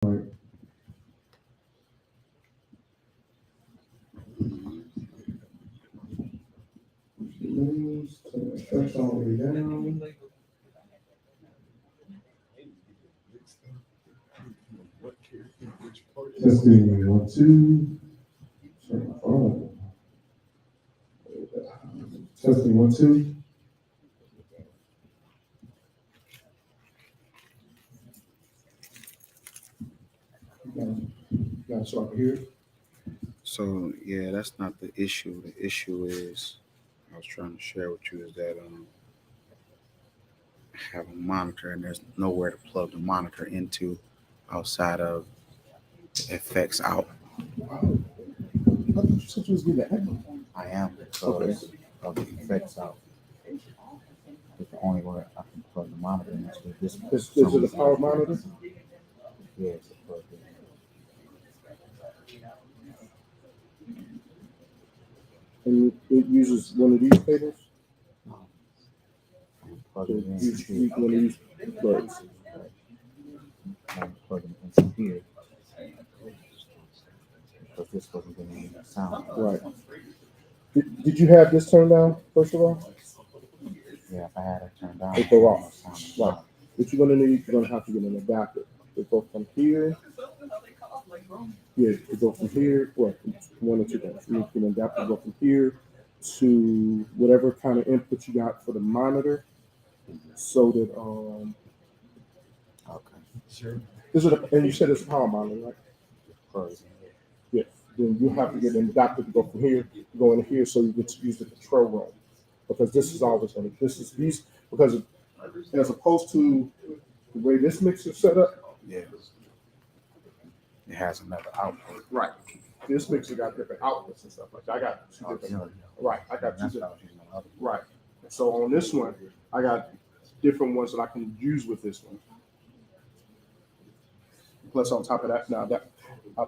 Right. Stretch all the way down. Testing 1, 2. Turn my phone. Testing 1, 2. Got you over here. So yeah, that's not the issue. The issue is I was trying to share with you is that I have a monitor and there's nowhere to plug the monitor into outside of the effects out. I thought you said you was getting the echo. I am Okay. because of the effects out. It's the only way I can plug the monitor into this. Is it a power monitor? Yeah, it's a plug in. And it uses one of these cables? I'm plugging So it you in use one of these plugs. I'm plugging it into here because this wasn't giving me any sound. Right. Did you have this turned down, first of all? Yeah, if I had it turned down, It go no off. sound. Right. What you're gonna need, you're gonna have to get an adapter. It go from here. Yeah, it go from here. Well, one or two things. You need an adapter to go from here to whatever kind of input you got for the monitor, so that Okay. this is and you said it's a power monitor, right? Plug. Yes. Then you have to get an adapter to go from here, go in here, so you can use the control room, because this is always going to this is these because as opposed to the way this mixer set up, Yeah. It has another output. right? This mixer got different outlets and stuff like that. I got two different. Right, I got two That's different. what I was using the other one. Right. So on this one, I got different ones that I can use with this one. Plus, on top of that, now that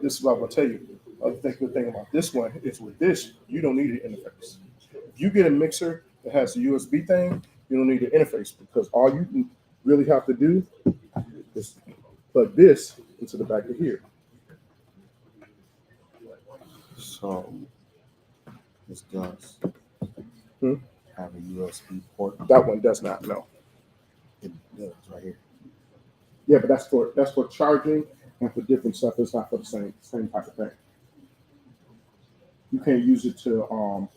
this is what I'm gonna tell you. Good thing about this one is with this, you don't need an interface. If you get a mixer that has a USB thing, you don't need an interface, because all you can really have to do is plug this into the back of here. So this does Hmm? have a USB port. That one does not. No. It does right here. Yeah, but that's for charging and for different stuff. It's not for the same type of thing. You can't use it to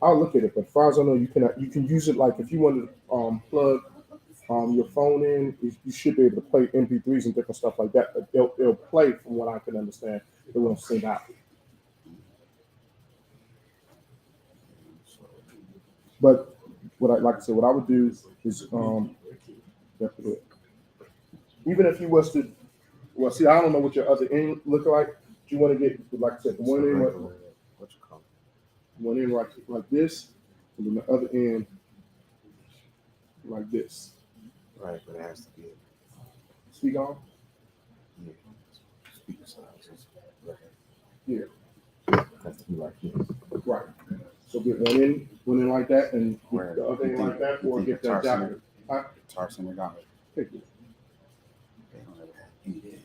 I'll look at it, but as far as I know, you can use it like if you want to plug your phone in, you should be able to play MP3s and different stuff like that. But it'll play, from what I can understand. It won't sing out. But like I said, what I would do is even if you was to, well, see, I don't know what your other end look like. Do you want to get, like I said, the one end, What you call it? one end like this, and then the other end like this. Right, but it has to be Speak on. yeah. Speaker size. Yeah. Has to be like this. Right. So get one in like that, and get Where the other you end think- like that, you or think get the that Tar adapter. Huh? Tarps in the gauntlet. Pick it. They don't ever have anything.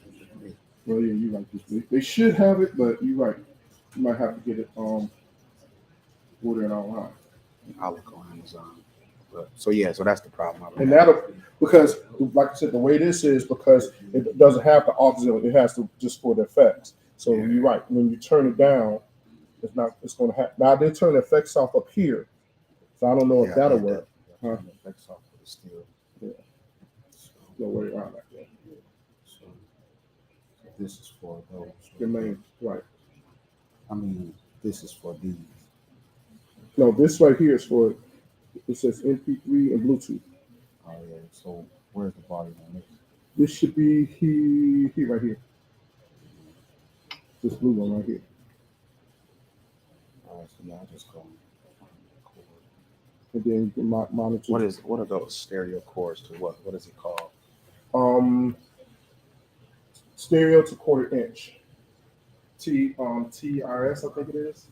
Well, yeah, you right. They should have it, but you're right. You might have to get it order it online. I'll look on Amazon. But so yeah, so that's the problem. And that'll, because like I said, the way this is, because it doesn't have the auxiliary, it has to just for the effects. So Yeah. you're right. When you turn it down, it's going to have. Now they turn the effects off up here, so I don't know if that'll work. Huh? Effects off, but it's still Yeah. so, No way around that. so this is for those. Your main right. I mean, this is for these. No, this right here is for. It says MP3 and Bluetooth. Oh yeah. So where's the volume on this? This should be here right here. This blue one right here. All right. So yeah, I just go. And then you can monitor. What are those stereo cords to what? What is it called? Stereo to quarter inch. TRS, I think it is.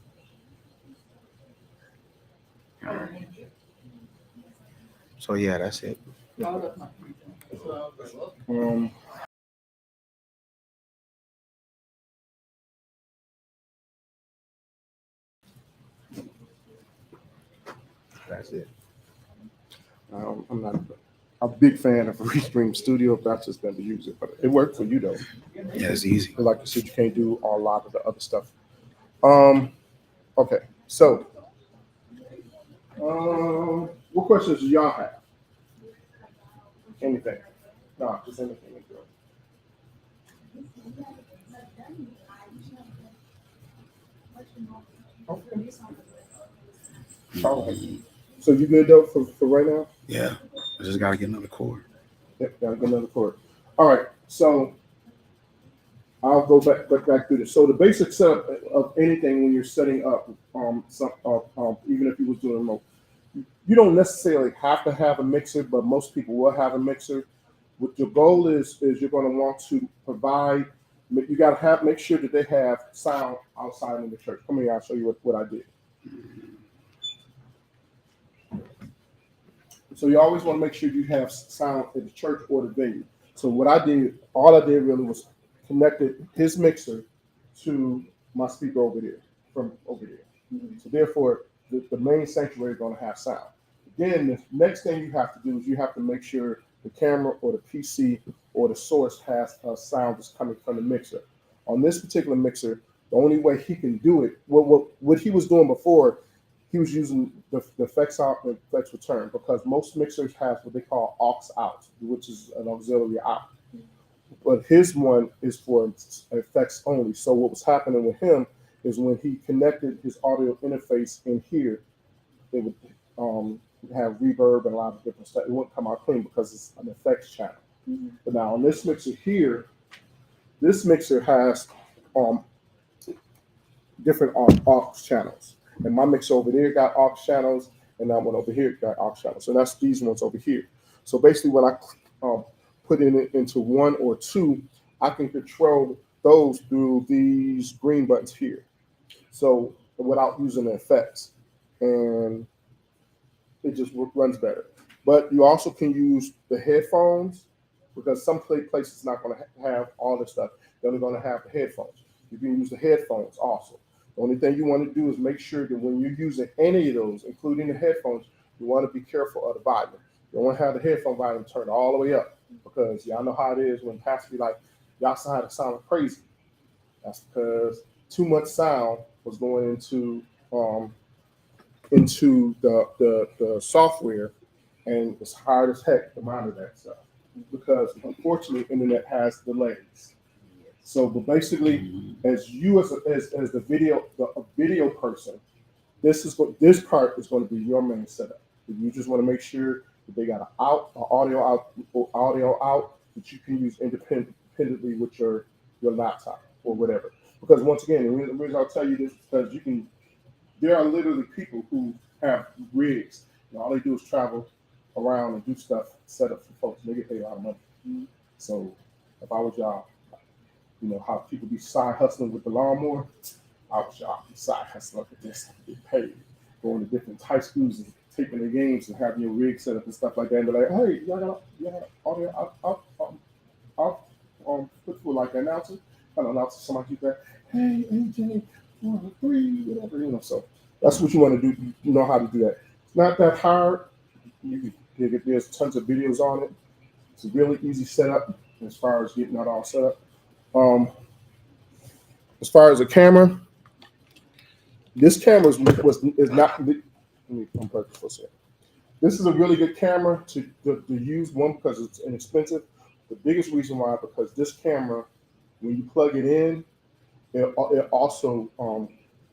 So yeah, that's it. Um, That's it. I'm not a big fan of Restream Studio. That's just never use it, but it worked for you though. Yeah, it's easy. But like you said, you can't do a lot of the other stuff. Um, okay, so what questions do y'all have? Anything? No, just anything. Okay. All right. So you good though for right now? Yeah, I just gotta get another cord. Yep, gotta get another cord. All right, so I'll go back through this. So the basic setup of anything when you're setting up even if you was doing remote, you don't necessarily have to have a mixer, but most people will have a mixer. What your goal is you're going to want to provide. You got to have make sure that they have sound outside in the church. Come here, I'll show you what I did. So you always want to make sure you have sound at the church or the venue. So what I did, all I did really was connected his mixer to my speaker over there, from over there. Mm-hmm. So therefore, the main sanctuary is going to have sound. Then the next thing you have to do is you have to make sure the camera or the PC or the source has a sound that's coming from the mixer. On this particular mixer, the only way he can do it, what he was doing before, he was using the effects out and effects return, because most mixers have what they call aux out, which is an auxiliary out. But his one is for effects only. So what was happening with him is when he connected his audio interface in here, it would have reverb and a lot of different stuff. It wouldn't come out clean because it's an effects channel. Mm-hmm. But now on this mixer here, this mixer has different aux channels. And my mixer over there got aux channels, and that one over here got aux channels. So that's these ones over here. So basically when I put it into one or two, I can control those through these green buttons here. So without using the effects. And it just runs better. But you also can use the headphones, because some places not going to have all this stuff. They're only going to have the headphones. You can use the headphones also. The only thing you want to do is make sure that when you're using any of those, including the headphones, you want to be careful of the volume. You don't want to have the headphone volume turned all the way up, because y'all know how it is when pastors be like, y'all sound crazy. That's because too much sound was going into the software, and it's hard as heck to monitor that stuff, because unfortunately internet has delays. So, but basically, as you as the video person, this part is going to be your main setup. You just want to make sure that they got an audio out that you can use independently with your laptop or whatever. Because once again, the reason I'll tell you this is because there are literally people who have rigs, and all they do is travel around and do stuff, set up for folks. They get paid a lot of money. Mm-hmm. So if I was y'all, you know how people be side hustling with the lawnmower, I was y'all be side hustling with this, get paid, going to different high schools and taping their games and having your rig set up and stuff like that. And they're like, hey, y'all got audio I'll put for like an announcer. Kind of announcer, somebody keep that, hey, AJ, 1, 3, whatever, you know. So that's what you want to do. You know how to do that. It's not that hard. There's tons of videos on it. It's a really easy setup as far as getting that all set up. As far as a camera, this camera is not. Let me unplug for a second. This is a really good camera to use. One, because it's inexpensive. The biggest reason why, because this camera, when you plug it in, it also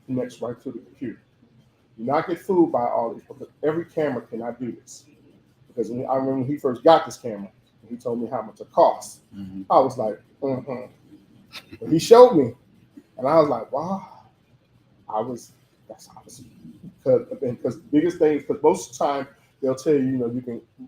connects right to the computer. Do not get fooled by all this, because every camera cannot do this. Because I remember when he first got this camera, he told me how much it cost. Mm-hmm. I was like, But he showed me, and I was like, wow. Because the biggest thing, because most of the time they'll tell you,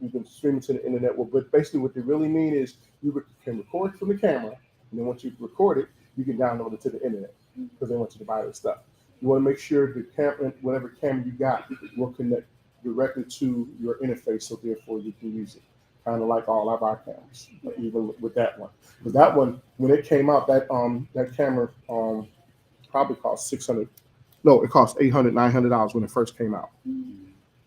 you can stream it to the internet. Well, but basically what they really mean is you can record from the camera, and then once you record it, you can download it to the internet, because they want you to buy the stuff. You want to make sure the camera, whatever camera you got, will connect directly to your interface, so therefore you can use it. Kind of like all of our cameras, even with that one. Because that one, when it came out, that camera probably cost $600. No, it cost $800, $900 when it first came out.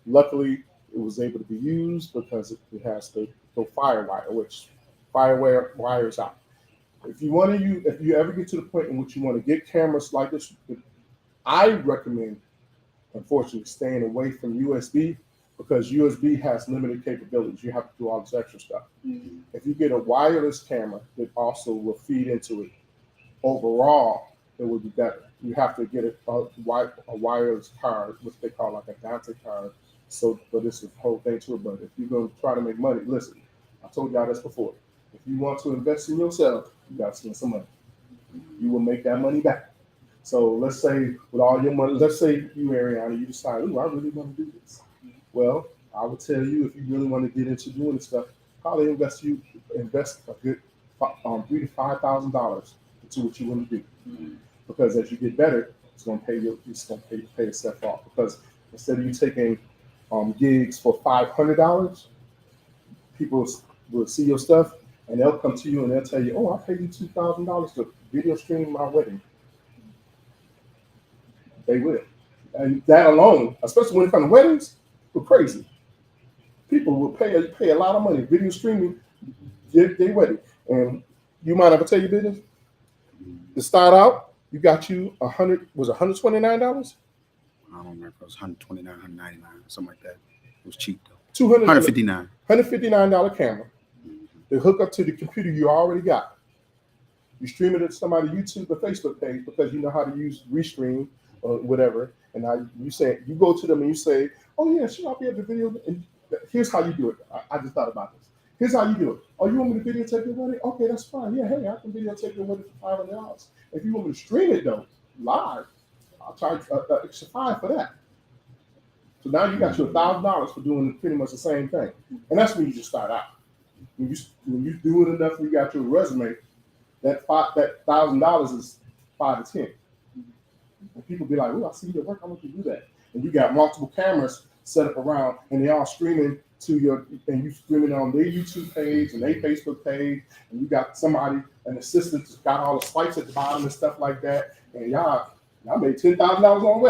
Luckily, it was able to be used because it has the firewire, which firewire wires out. If you want to use, if you ever get to the point in which you want to get cameras like this, I recommend, unfortunately, staying away from USB because USB has limited capabilities. You have to do all this extra stuff. Mm-hmm. If you get a wireless camera that also will feed into it, overall, it would be better. You have to get a wireless card, which they call like a Dante card. So, but this is the whole thing to it. But if you're going to try to make money, listen, I told y'all this before. If you want to invest in yourself, you got to spend some money. You will make that money back. So let's say with all your money, let's say you, Ariana, you decide, ooh, I really want to do this. Well, I would tell you if you really want to get into doing this stuff, probably invest a good $3,000 to $5,000 into what you want to do. Mm-hmm. Because as you get better, it's going to pay itself off. Because instead of you taking gigs for $500, people will see your stuff and they'll come to you and they'll tell you, "Oh, I paid you $2,000 to video stream my wedding." They will, and that alone, especially when it comes to weddings, we're crazy. People will pay a lot of money video streaming their wedding. And you mind if I tell you business? To start out, you got you $129, I don't remember. It was 129, 199, something like that. It was cheap though. $159 camera. They hook up to the computer you already got. You stream it to somebody's YouTube or Facebook page because you know how to use Restream or whatever. And now you go to them and you say, "Oh yeah, should I be able to video?" And here's how you do it. I just thought about this. Here's how you do it. Oh, you want me to videotape your wedding? Okay, that's fine. Yeah, hey, I can videotape your wedding for $500. If you want me to stream it though, live, I'll charge extra $5 for that. So now you got you $1,000 for doing pretty much the same thing. And that's when you just start out. When you do it enough, you got your resume. That $1,000 is 5 to 10. And people be like, "Oh, I see your work. I want you to do that." And you got multiple cameras set up around, and they all streaming and you streaming on their YouTube page and their Facebook page, and you got an assistant that's got all the spikes at the bottom and stuff like that, and y'all made $10,000 on web.